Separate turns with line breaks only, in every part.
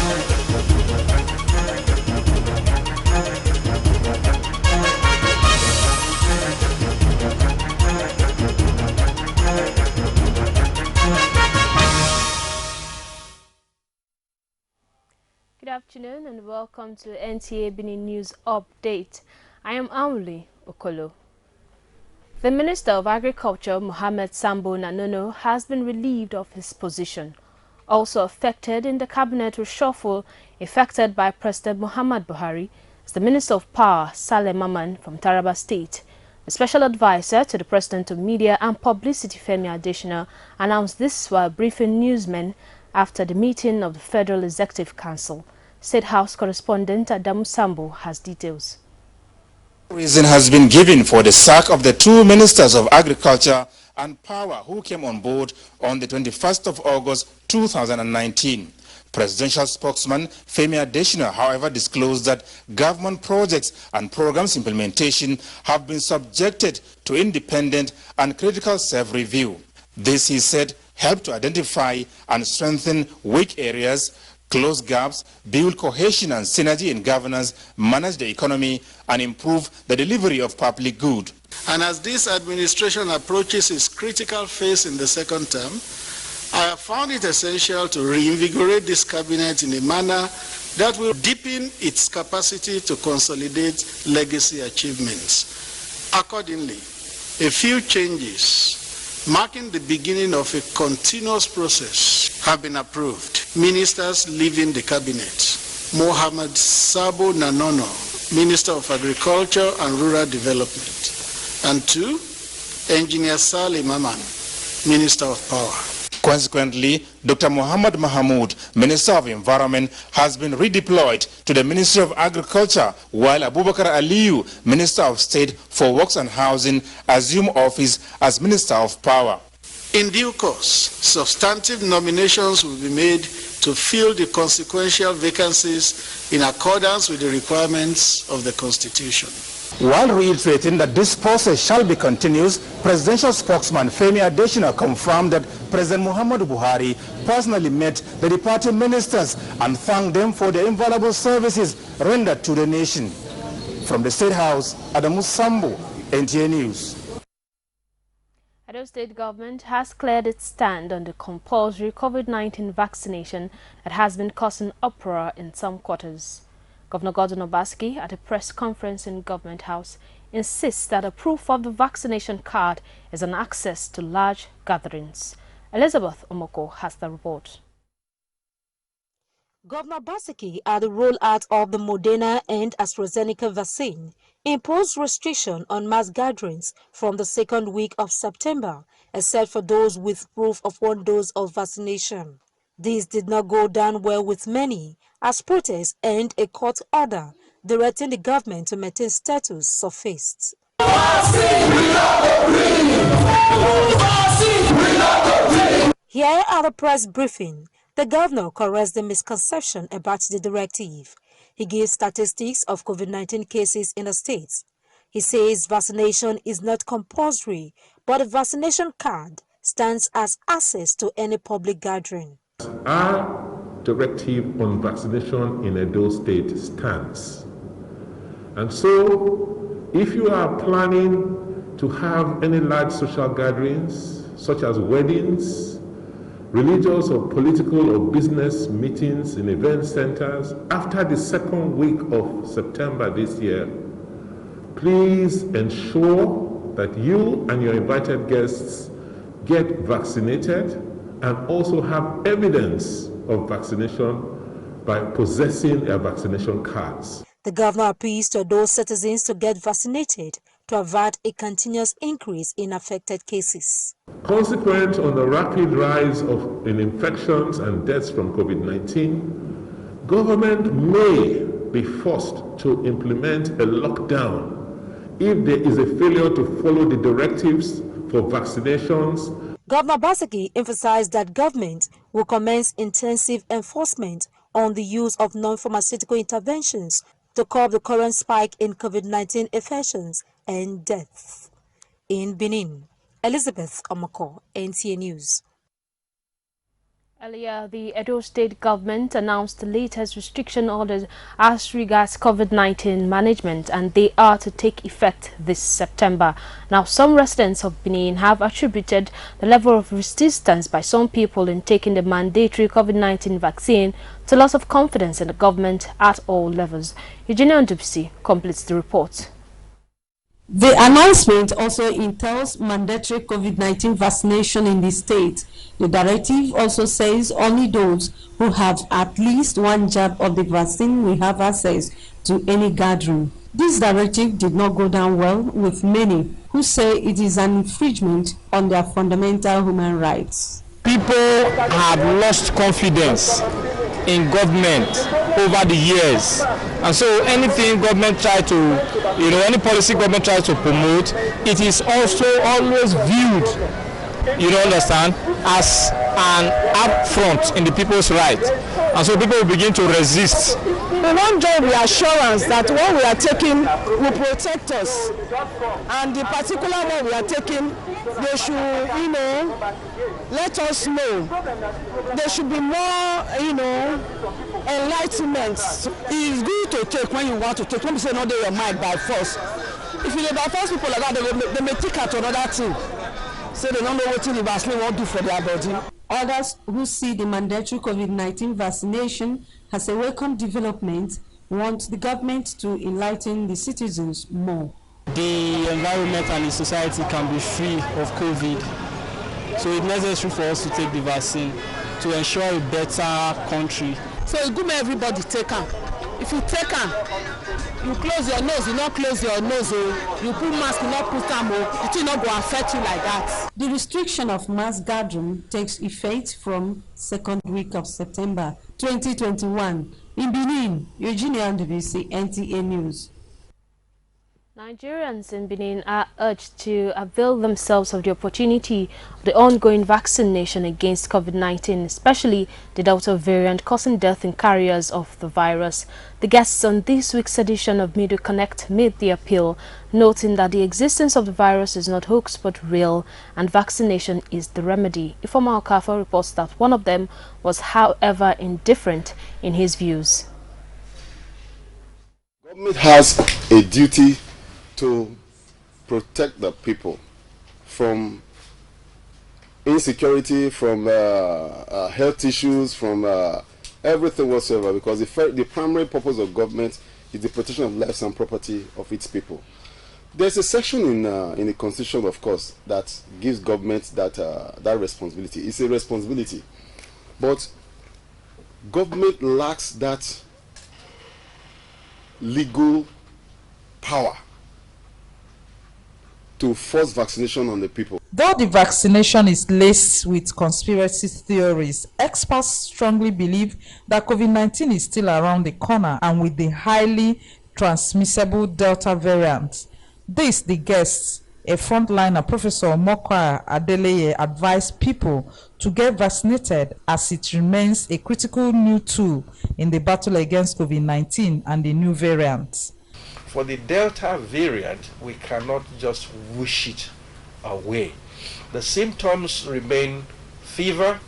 Good afternoon and welcome to NTA Benin News Update. I am Auli Okolo. The Minister of Agriculture, Mohammed Sambo Nanono, has been relieved of his position. Also affected in the cabinet reshuffle effected by President Muhammad Buhari is the Minister of Power, Saleh Maman from Taraba State. The Special Advisor to the President of Media and Publicity, Femi Adesina, announced this while briefing newsmen after the meeting of the Federal Executive Council. State House correspondent Adamu Sambo has details.
Reason has been given for the sack of the two ministers of Agriculture and Power who came on board on the 21st of August 2019. Presidential spokesman Femi Adesina, however, disclosed that government projects and programs implementation have been subjected to independent and critical self-review. This, he said, helped to identify and strengthen weak areas, close gaps, build cohesion and synergy in governance, manage the economy, and improve the delivery of public good.
And as this administration approaches its critical phase in the second term, I have found it essential to reinvigorate this cabinet in a manner that will deepen its capacity to consolidate legacy achievements. Accordingly, a few changes marking the beginning of a continuous process have been approved. Ministers leaving the cabinet: Mohammed Sabo Nanono, Minister of Agriculture and Rural Development, and 2, Engineer Saleh Maman, Minister of Power.
Consequently, Dr. Muhammad Mahamoud, Minister of Environment, has been redeployed to the Ministry of Agriculture, while Abubakar Aliyu, Minister of State for Works and Housing, assumed office as Minister of Power.
In due course, substantive nominations will be made to fill the consequential vacancies in accordance with the requirements of the Constitution.
While reiterating that this process shall be continuous, presidential spokesman Femi Adesina confirmed that President Muhammadu Buhari personally met the departing ministers and thanked them for their invaluable services rendered to the nation. From the State House, Adamu Sambo, NTA News.
Edo State government has cleared its stand on the compulsory COVID-19 vaccination that has been causing uproar in some quarters. Governor Gordon Obaseki, at a press conference in Government House, insists that a proof of the vaccination card is an access to large gatherings. Elizabeth Omoko has the report.
Governor Obaseki, at the rollout of the Moderna and AstraZeneca vaccine, imposed restriction on mass gatherings from the second week of September, except for those with proof of 1 dose of vaccination. This did not go down well with many, as protests and a court order directing the government to maintain status surfaced. Here at the press briefing, the governor corrects the misconception about the directive. He gives statistics of COVID-19 cases in the states. He says vaccination is not compulsory, but a vaccination card stands as access to any public gathering.
Our directive on vaccination in Edo State stands. And so, if you are planning to have any large social gatherings, such as weddings, religious or political or business meetings in event centers, after the second week of September this year, please ensure that you and your invited guests get vaccinated and also have evidence of vaccination by possessing their vaccination cards.
The governor appeals to those citizens to get vaccinated to avert a continuous increase in affected cases.
Consequent on the rapid rise in infections and deaths from COVID-19, government may be forced to implement a lockdown if there is a failure to follow the directives for vaccinations.
Governor Obaseki emphasized that government will commence intensive enforcement on the use of non-pharmaceutical interventions to curb the current spike in COVID-19 infections and deaths. In Benin, Elizabeth Omoko, NTA News.
Earlier, the Edo State government announced the latest restriction orders as regards COVID-19 management, and they are to take effect this September. Now, some residents of Benin have attributed the level of resistance by some people in taking the mandatory COVID-19 vaccine to loss of confidence in the government at all levels. Eugenia Ndubisi completes the report.
The announcement also entails mandatory COVID-19 vaccination in the state. The directive also says only those who have at least one jab of the vaccine will have access to any gathering. This directive did not go down well with many who say it is an infringement on their fundamental human rights.
People have lost confidence in government over the years, and so anything government try to, any policy government tries to promote, it is also always viewed, understand, as an upfront in the people's right, and so people will begin to resist.
We want joy reassurance that what we are taking will protect us, and the particular one we are taking, they should, let us know. There should be more, enlightenment. It is good to take when you want to take. When you say no, they your mind by force. If you by force people like that, they may take out another thing. So they don't know what the vaccine won't do for their body.
Others who see the mandatory COVID-19 vaccination as a welcome development want the government to enlighten the citizens more.
The environment and the society can be free of COVID. So it's necessary for us to take the vaccine to ensure a better country.
So it's good for everybody take them. If you take them, you close your nose, you not close your nose, you put mask, you not put them, it will not go affect you like that.
The restriction of mass gathering takes effect from second week of September 2021. In Benin, Eugenia Ndubisi, NTA News.
Nigerians in Benin are urged to avail themselves of the opportunity of the ongoing vaccination against COVID-19, especially the Delta variant causing death in carriers of the virus. The guests on this week's edition of Media Connect made the appeal, noting that the existence of the virus is not hoax but real, and vaccination is the remedy. Ifeoma Okafor reports that one of them was, however, indifferent in his views.
Government has a duty to protect the people from insecurity, from health issues, from everything whatsoever, because the primary purpose of government is the protection of lives and property of its people. There's a section in the Constitution, of course, that gives government that responsibility. It's a responsibility, but government lacks that legal power to force vaccination on the people.
Though the vaccination is laced with conspiracy theories, experts strongly believe that COVID-19 is still around the corner, and with the highly transmissible Delta variant. This, the guests, a frontliner, Professor Mokwa Adeleye, advised people to get vaccinated as it remains a critical new tool in the battle against COVID-19 and the new variants.
For the Delta variant, we cannot just whoosh it away. The symptoms remain fever,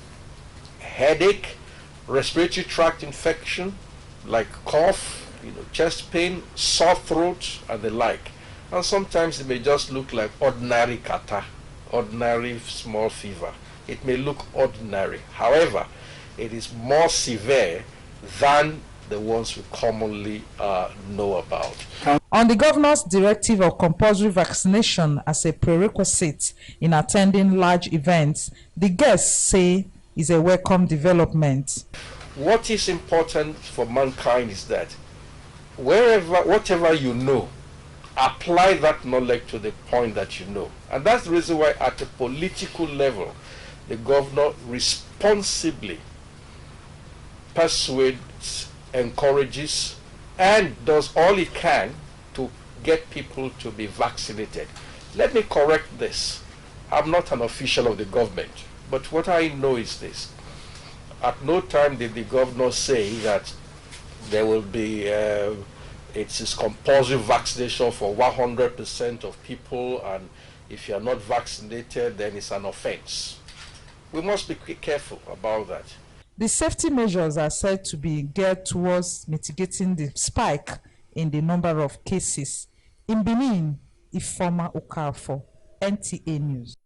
headache, respiratory tract infection, like cough, chest pain, sore throat, and the like. And sometimes it may just look like ordinary catarrh, ordinary small fever. It may look ordinary. However, it is more severe than the ones we commonly know about.
On the governor's directive of compulsory vaccination as a prerequisite in attending large events, the guests say is a welcome development.
What is important for mankind is that whatever you know, apply that knowledge to the point that you know. And that's the reason why at a political level, the governor responsibly persuades, encourages, and does all he can to get people to be vaccinated. Let me correct this. I'm not an official of the government, but what I know is this. At no time did the governor say that there will be it's compulsory vaccination for 100% of people, and if you are not vaccinated, then it's an offense. we must be careful about that.
The safety measures are said to be geared towards mitigating the spike in the number of cases. In Benin, Ifeoma Okafor, NTA News.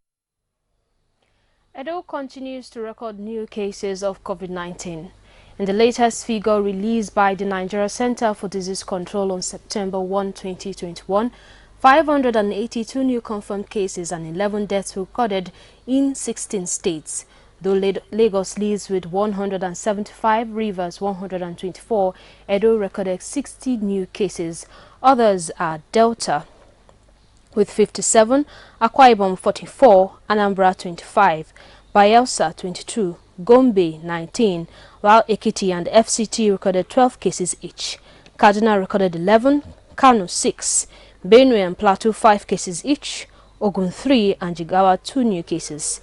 Edo continues to record new cases of COVID-19. In the latest figure released by the Nigeria Center for Disease Control on September 1, 2021, 582 new confirmed cases and 11 deaths recorded in 16 states. Though Lagos leads with 175, Rivers 124, Edo recorded 60 new cases. Others are Delta with 57, Akwa Ibom 44, Anambra 25, Bayelsa 22, Gombe 19, while Ekiti and FCT recorded 12 cases each. Kaduna recorded 11, Kano 6, Benue and Plateau 5 cases each, Ogun 3 and Jigawa 2 new cases.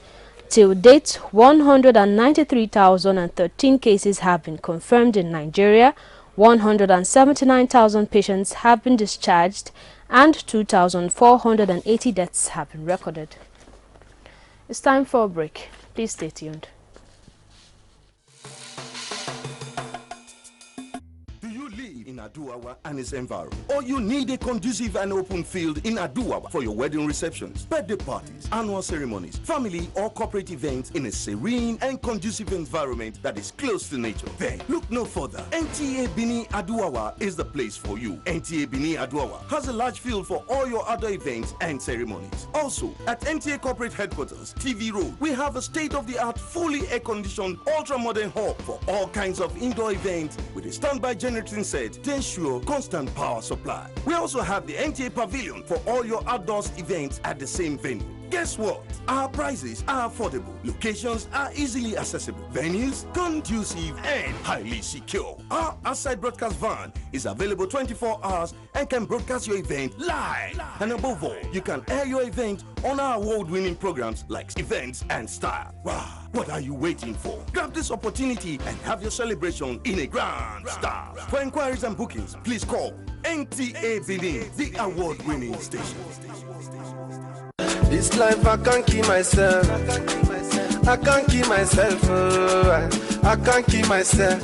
Till date, 193,013 cases have been confirmed in Nigeria, 179,000 patients have been discharged, and 2,480 deaths have been recorded. It's time for a break. Please stay tuned.
In Aduwawa and its environment, or you need a conducive and open field in Aduwawa for your wedding receptions, birthday parties, annual ceremonies, family or corporate events in a serene and conducive environment that is close to nature. Then look no further. NTA Benin Aduwawa is the place for you. NTA Benin Aduwawa has a large field for all your other events and ceremonies. Also, at NTA Corporate Headquarters, TV Road, we have a state-of-the-art, fully air-conditioned, ultra-modern hall for all kinds of indoor events with a standby generating set to ensure constant power supply. We also have the NTA Pavilion for all your outdoors events at the same venue. Guess what? Our prices are affordable, locations are easily accessible, venues conducive and highly secure. Our outside broadcast van is available 24 hours and can broadcast your event live. And above all, you can air your event on our award-winning programs like Events and Style. Wow, what are you waiting for? Grab this opportunity and have your celebration in a grand style. For inquiries and bookings, please call NTA Benin, the award-winning station.
This life I can't keep myself. I can't keep myself. I can't keep myself.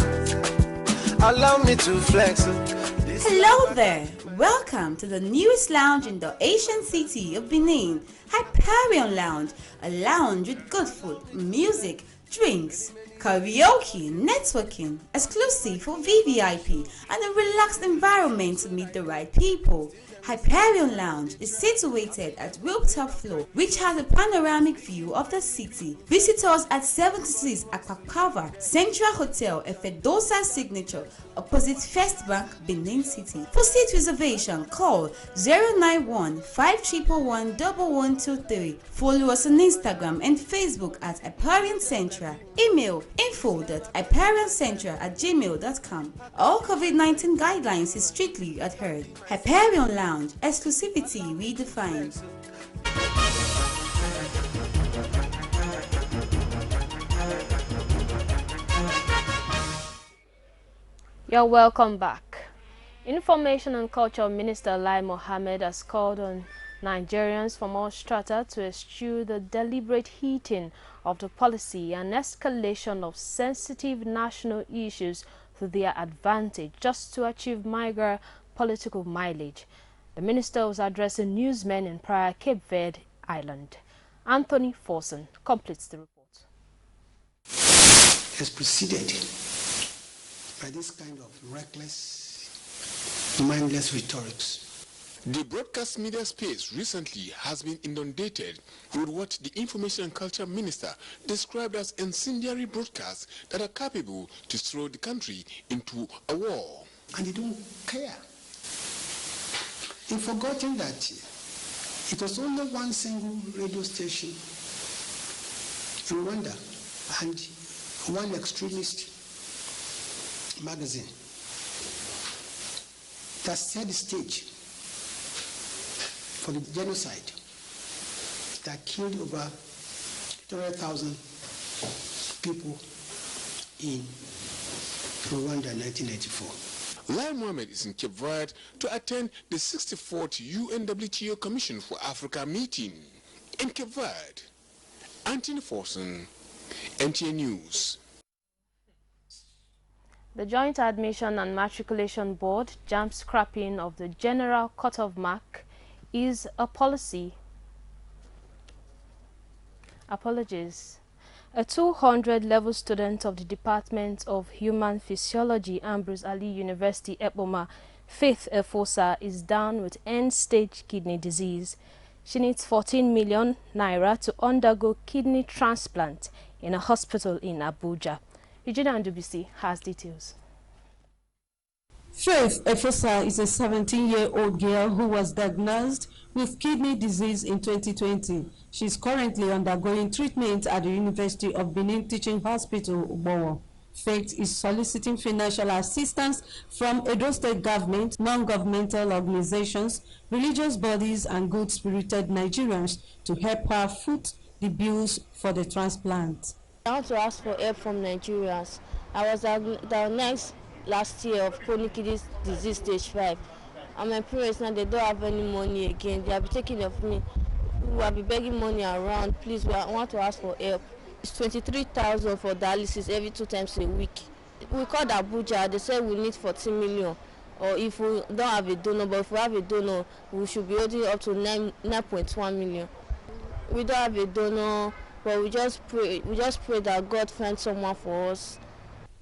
Allow me to flex.
Hello there. Welcome to the newest lounge in the ancient city of Benin, Hyperion Lounge, a lounge with good food, music, drinks, karaoke, networking, exclusive for VVIP, and a relaxed environment to meet the right people. Hyperion Lounge is situated at rooftop floor, which has a panoramic view of the city. Visit us at 76 Akpakava Central Hotel, Efedosa Signature, opposite First Bank, Benin City. For seat reservation, call 091-5111-1123. Follow us on Instagram and Facebook at Hyperion Central. Email info.hyperioncentral@gmail.com. All COVID-19 guidelines is strictly adhered. Hyperion Lounge, exclusivity redefined.
You're welcome back. Information and Culture Minister Lai Mohammed has called on Nigerians from all strata to eschew the deliberate heating of the policy and escalation of sensitive national issues to their advantage just to achieve meager political mileage. The minister was addressing newsmen in Praia, Cape Verde Island. Anthony Forson completes the report.
Has proceeded by this kind of reckless, mindless rhetorics.
The broadcast media space recently has been inundated with what the Information and Culture Minister described as incendiary broadcasts that are capable to throw the country into a war.
And they don't care. They've forgotten that it was only one single radio station in Rwanda and one extremist magazine that set the stage for the genocide that killed over 300,000 people in Rwanda in 1984.
Lai Mohammed is in Cape Verde to attend the 64th UNWTO Commission for Africa meeting. In Cape Verde, Anthony Forson, NTA News.
The Joint Admission and Matriculation Board JAMB scrapping of the general cutoff mark is a policy. Apologies. A 200-level student of the Department of Human Physiology, Ambrose Ali University, Epoma, Faith Efosa, is down with end-stage kidney disease. She needs 14 million naira to undergo kidney transplant in a hospital in Abuja. Eugenia Ndubisi has details.
Faith Efosa is a 17-year-old girl who was diagnosed with kidney disease in 2020. She is currently undergoing treatment at the University of Benin Teaching Hospital, Ubowo. Faith is soliciting financial assistance from Edo State government, non-governmental organizations, religious bodies, and good-spirited Nigerians to help her foot the bills for the transplant.
I want to ask for help from Nigerians. I was diagnosed last year of chronic kidney disease stage 5. And my parents now, they don't have any money again. They have been taking of me. We have been begging money around. Please, I want to ask for help. It's 23,000 for dialysis every 2 times a week. We called Abuja. They said we need 14 million. Or if we don't have a donor, but if we have a donor, we should be holding up to 9.1 million. We don't have a donor, but we just pray that God finds someone for us.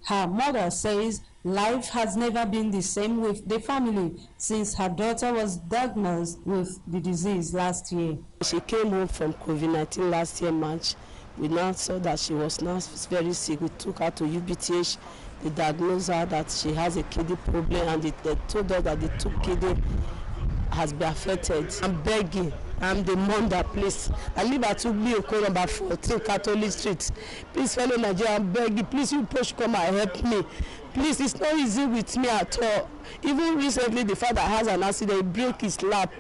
Her mother says life has never been the same with the family since her daughter was diagnosed with the disease last year.
She came home from COVID-19 last year, March. We now saw that she was now very sick. We took her to UBTH. They diagnosed her that she has a kidney problem, and they told her that the 2 kidney has been affected. I'm begging. I'm the mother, please. I live at Ugbo number 14, Catholic Street. Please, fellow Nigeria, I'm begging. Please, you push come and help me. Please, it's not easy with me at all. Even recently, the father has an accident. He broke his lap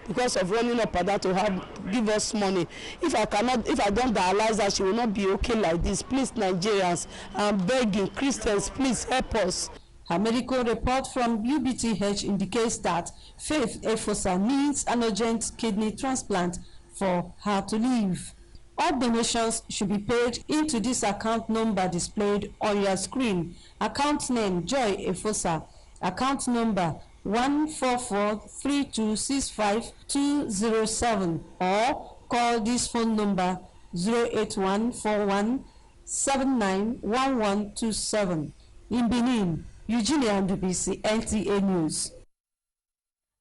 because of running up and down to give us money. If I don't dialyze her, she will not be okay like this. Please, Nigerians, I'm begging. Christians, please help us.
Her medical report from UBTH indicates that Faith Efosa needs an urgent kidney transplant for her to live. All donations should be paid into this account number displayed on your screen. Account name Joy Efosa. Account number 1443265-207, or call this phone number 08141791127. In Benin, Eugenia Ndubisi, NTA News.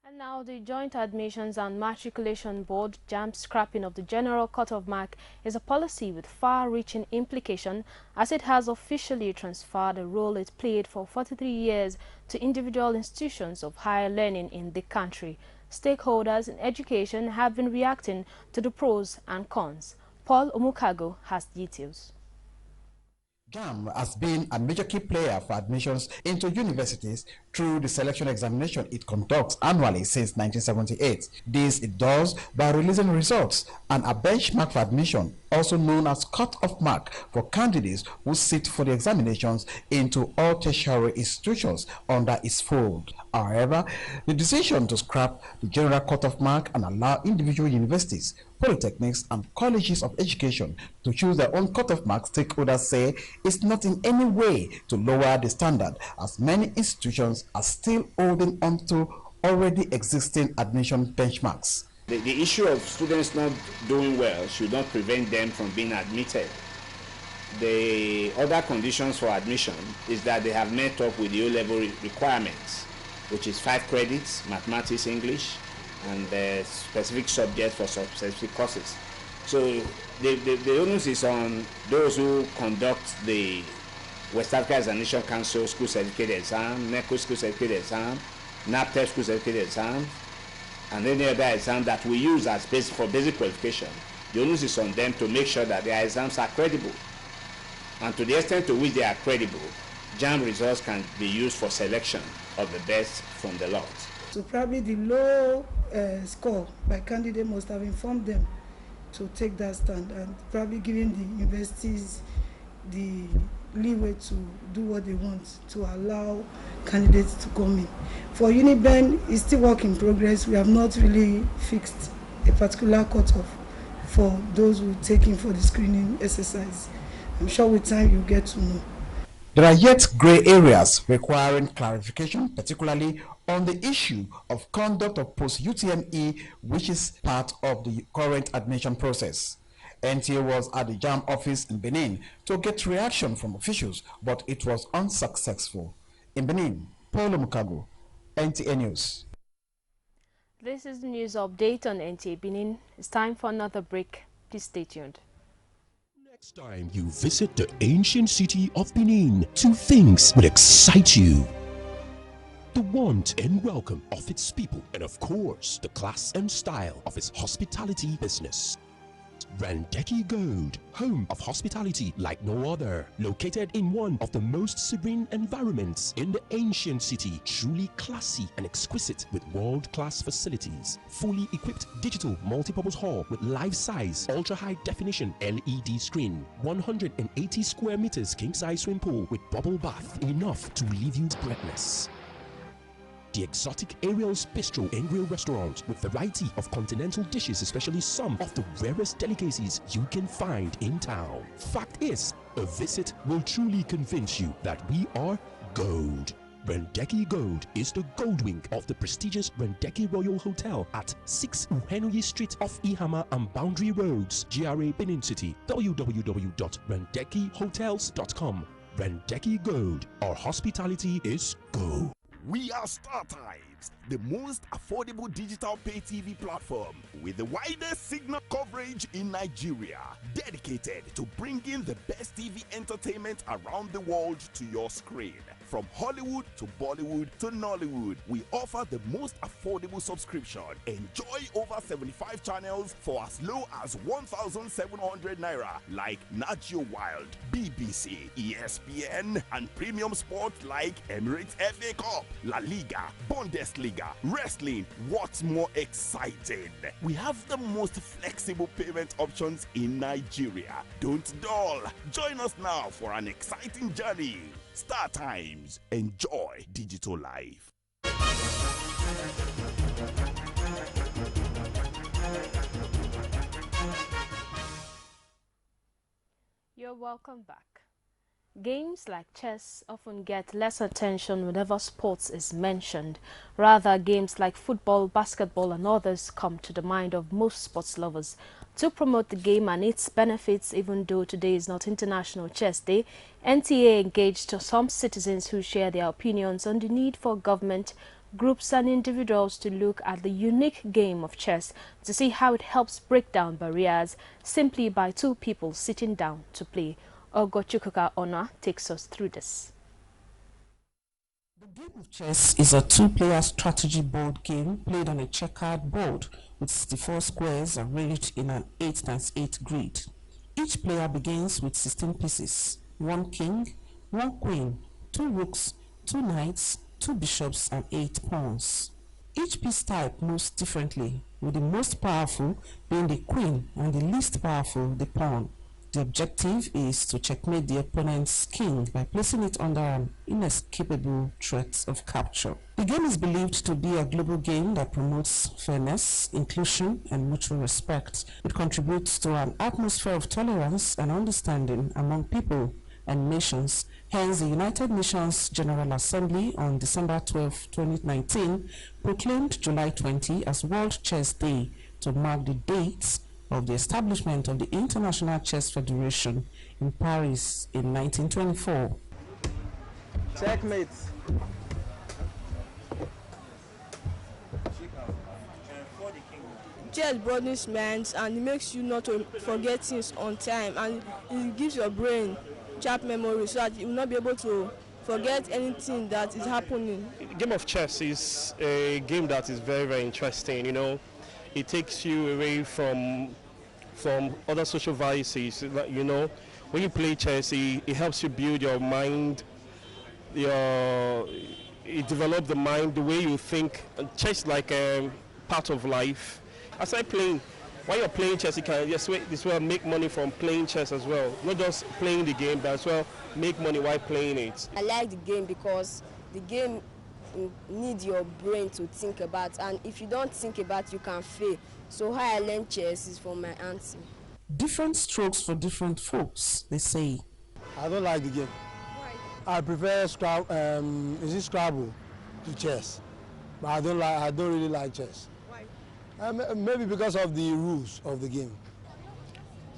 And now the Joint Admissions and Matriculation Board JAMB scrapping of the general cutoff mark is a policy with far-reaching implication, as it has officially transferred a role it played for 43 years to individual institutions of higher learning in the country. Stakeholders in education have been reacting to the pros and cons. Paul Omukago has details.
JAMB has been a major key player for admissions into universities through the selection examination it conducts annually since 1978. This it does by releasing results and a benchmark for admission, also known as cut-off mark, for candidates who sit for the examinations into all tertiary institutions under its fold. However, the decision to scrap the general cut-off mark and allow individual universities, polytechnics, and colleges of education to choose their own cut-off mark, stakeholders say, is not in any way to lower the standard, as many institutions are still holding on to already existing admission benchmarks.
The issue of students not doing well should not prevent them from being admitted. The other conditions for admission is that they have met up with the O-level requirements, which is 5 credits, mathematics, English, and specific subjects for specific courses. So the onus is on those who conduct the West Africa Examination Council School Certificate Exam, NECO School Certificate Exam, NAPTEP School Certificate Exam, and any other exam that we use as for basic qualification. The onus is on them to make sure that their exams are credible. And to the extent to which they are credible, JAMB results can be used for selection of the best from the lot.
So probably the low score by candidate must have informed them to take that stand, and probably giving the universities the leeway to do what they want to allow candidates to come in. For Uniben, it's still work in progress. We have not really fixed a particular cutoff for those who take in for the screening exercise. I'm sure with time you get to know.
There are yet grey areas requiring clarification, particularly on the issue of conduct of post-UTME, which is part of the current admission process. NTA was at the JAM office in Benin to get reaction from officials, but it was unsuccessful. In Benin, Paulo Mukago, NTA News.
This is the news update on NTA Benin. It's time for another break. Please stay tuned.
Next time you visit the ancient city of Benin, two things will excite you: the want and welcome of its people, and of course, the class and style of its hospitality business. Randeki Gold, home of hospitality like no other, located in one of the most serene environments in the ancient city, truly classy and exquisite with world-class facilities, fully equipped digital multipurpose hall with life-size, ultra-high definition LED screen, 180 square meters king-size swimming pool with bubble bath, enough to leave you breathless. The exotic Ariel's Bistro and Grill restaurant with variety of continental dishes, especially some of the rarest delicacies you can find in town. Fact is, a visit will truly convince you that we are gold. Randeki Gold is the gold wing of the prestigious Randeki Royal Hotel at 6 Uhenui Street off Ihama and Boundary Roads, GRA Benin City. www.randekihotels.com. Randeki Gold, our hospitality is gold.
We are StarTimes, the most affordable digital pay TV platform with the widest signal coverage in Nigeria, dedicated to bringing the best TV entertainment around the world to your screen. From Hollywood to Bollywood to Nollywood, we offer the most affordable subscription. Enjoy over 75 channels for as low as 1,700 naira, like Nat Geo Wild, BBC, ESPN, and premium sports like Emirates FA Cup, La Liga, Bundesliga, wrestling. What's more exciting? We have the most flexible payment options in Nigeria. Don't dull. Join us now for an exciting journey. StarTimes. Enjoy digital life.
You're welcome back. Games like chess often get less attention whenever sports is mentioned. Rather, games like football, basketball and others come to the mind of most sports lovers. To promote the game and its benefits, even though today is not International Chess Day, NTA engaged some citizens who share their opinions on the need for government, groups and individuals to look at the unique game of chess to see how it helps break down barriers simply by two people sitting down to play. Ogochukuka Ona takes us through this.
The game of chess is a two-player strategy board game played on a checkered board with 64 squares arranged in an 8x8 grid. Each player begins with 16 pieces, 1 king, 1 queen, 2 rooks, 2 knights, 2 bishops and 8 pawns. Each piece type moves differently, with the most powerful being the queen and the least powerful the pawn. The objective is to checkmate the opponent's king by placing it under an inescapable threat of capture. The game is believed to be a global game that promotes fairness, inclusion, and mutual respect. It contributes to an atmosphere of tolerance and understanding among people and nations. Hence, the United Nations General Assembly on December 12, 2019 proclaimed July 20 as World Chess Day to mark the dates of the establishment of the International Chess Federation in Paris in 1924.
Checkmate.
Chess broadens minds and it makes you not to forget things on time, and it gives your brain sharp memory so that you will not be able to forget anything that is happening.
The game of chess is a game that is very, very interesting, you know. It takes you away from other social vices, you know. When you play chess, it helps you build your mind, it develops the mind, the way you think. Chess is like a part of life. Aside playing, while you're playing chess, you can this way make money from playing chess as well. Not just playing the game, but as well make money while playing it.
I like the game because the game needs your brain to think about, and if you don't think about, you can fail. So how I learn chess is from my auntie.
different strokes for different folks, they say.
I don't like the game. Why? I prefer Scrabble to chess, but I don't really like chess. Why? Maybe because of the rules of the game.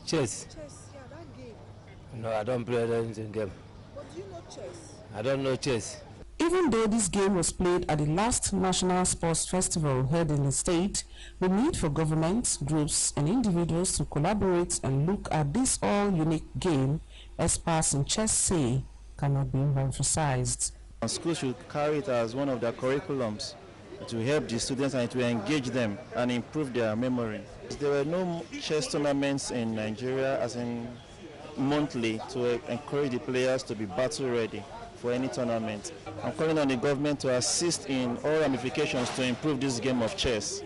Chess.
Chess, yeah, that game.
No, I don't play anything game.
But do you know chess?
I don't know chess.
Even though this game was played at the last National Sports Festival held in the state, the need for governments, groups, and individuals to collaborate and look at this all-unique game, experts in chess say, cannot be emphasized.
Schools should carry it as one of their curriculums to help the students and to engage them and improve their memory. There were no chess tournaments in Nigeria, as in monthly, to encourage the players to be battle ready for any tournament. I'm calling on the government to assist in all ramifications to improve this game of chess.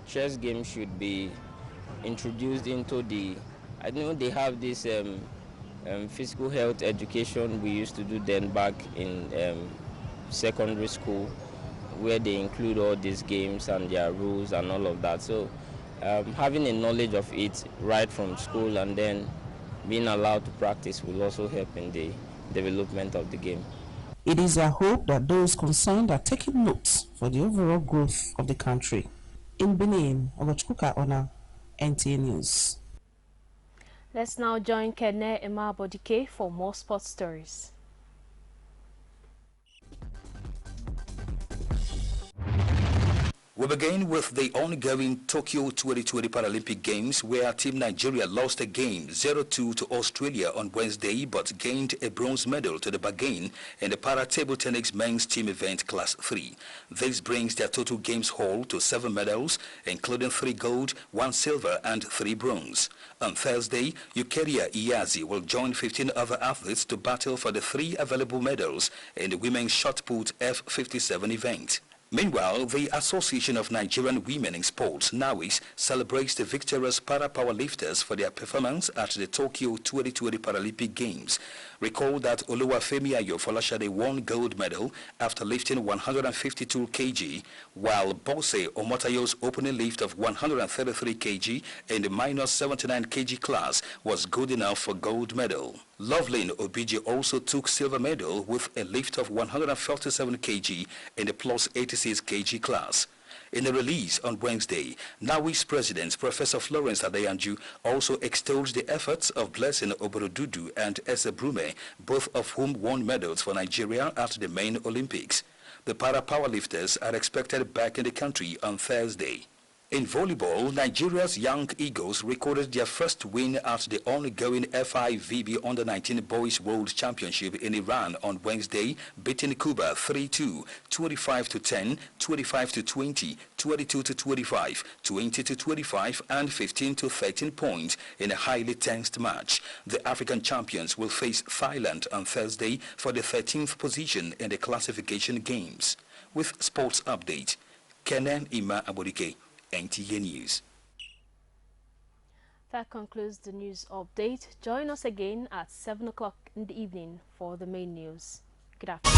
Chess game should be introduced into the, I know they have this physical health education we used to do then back in secondary school, where they include all these games and their rules and all of that. So having a knowledge of it right from school and then being allowed to practice will also help in the development of the game.
It is a hope that those concerned are taking notes for the overall growth of the country. In Benin, Ogochkuka Ona, NTA News.
Let's now join Kene Emma-Bodike for more sports stories.
We begin with the ongoing Tokyo 2020 Paralympic Games, where Team Nigeria lost a game 0-2 to Australia on Wednesday, but gained a bronze medal to the bargain in the para-table tennis men's team event Class 3. This brings their total games haul to 7 medals, including 3 gold, 1 silver and 3 bronze. On Thursday, Eukeria Iyazi will join 15 other athletes to battle for the 3 available medals in the women's shot put F57 event. Meanwhile, the Association of Nigerian Women in Sports, NAWIS, celebrates the victorious para-powerlifters for their performance at the Tokyo 2020 Paralympic Games. Recall that Oluwafemi Ayo Folashade won gold medal after lifting 152 kg, while Bose Omotayo's opening lift of 133 kg in the minus 79 kg class was good enough for gold medal. Loveline Obiji also took silver medal with a lift of 147 kg in the plus 86 kg class. In a release on Wednesday, NAWI's president, Professor Florence Adeyanju, also extolled the efforts of Blessing Oborodudu and Ese Brume, both of whom won medals for Nigeria at the main Olympics. The para-powerlifters are expected back in the country on Thursday. In volleyball, Nigeria's Young Eagles recorded their first win at the ongoing FIVB Under-19 Boys World Championship in Iran on Wednesday, beating Cuba 3-2, 25-10, 25-20, 22-25, 20-25, and 15-13 points in a highly tensed match. The African champions will face Thailand on Thursday for the 13th position in the classification games. With sports update, Kenan Ima Abodike, NTA News.
That concludes the news update. Join us again at 7 o'clock in the evening for the main news. Good afternoon.